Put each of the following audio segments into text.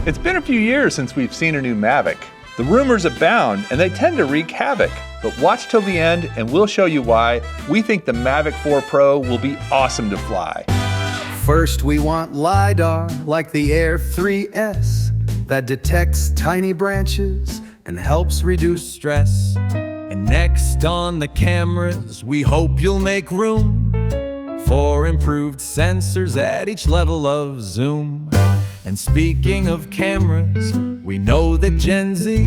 It's been a few years since we've seen a new Mavic. The rumors abound and they tend to wreak havoc. But watch till the end and we'll show you why we think the Mavic 4 Pro will be awesome to fly. First we want LiDAR like the Air 3S that detects tiny branches and helps reduce stress. And next on the cameras, we hope you'll make room for improved sensors at each level of zoom. And speaking of cameras, we know that Gen Z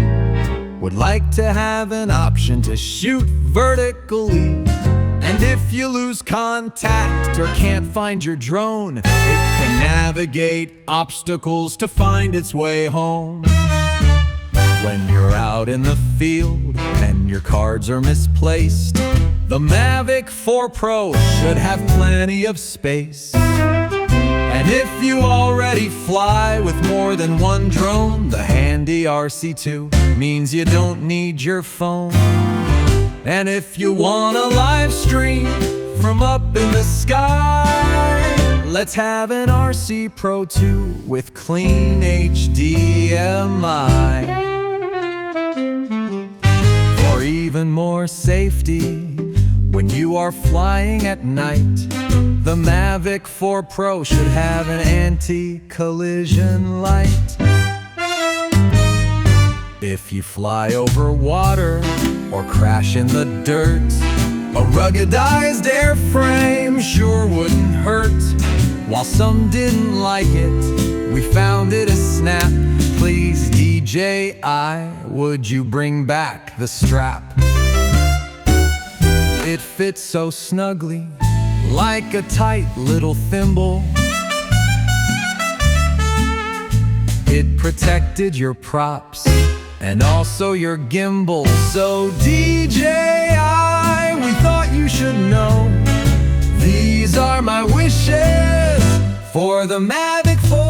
would like to have an option to shoot vertically. And if you lose contact or can't find your drone, it can navigate obstacles to find its way home. When you're out in the field and your cards are misplaced, the Mavic 4 Pro should have plenty of space. And if you already fly with more than one drone, the handy RC2 means you don't need your phone. And if you want a live stream from up in the sky, let's have an RC Pro 2 with clean HDMI. For even more safety when you are flying at night, the Mavic 4 Pro should have an anti-collision light. If you fly over water or crash in the dirt, a ruggedized airframe sure wouldn't hurt. While some didn't like it, we found it a snap. Please DJI, would you bring back the strap? It fits so snugly, like a tight little thimble. It protected your props and also your gimbal. So DJI, we thought you should know, these are my wishes for the Mavic 4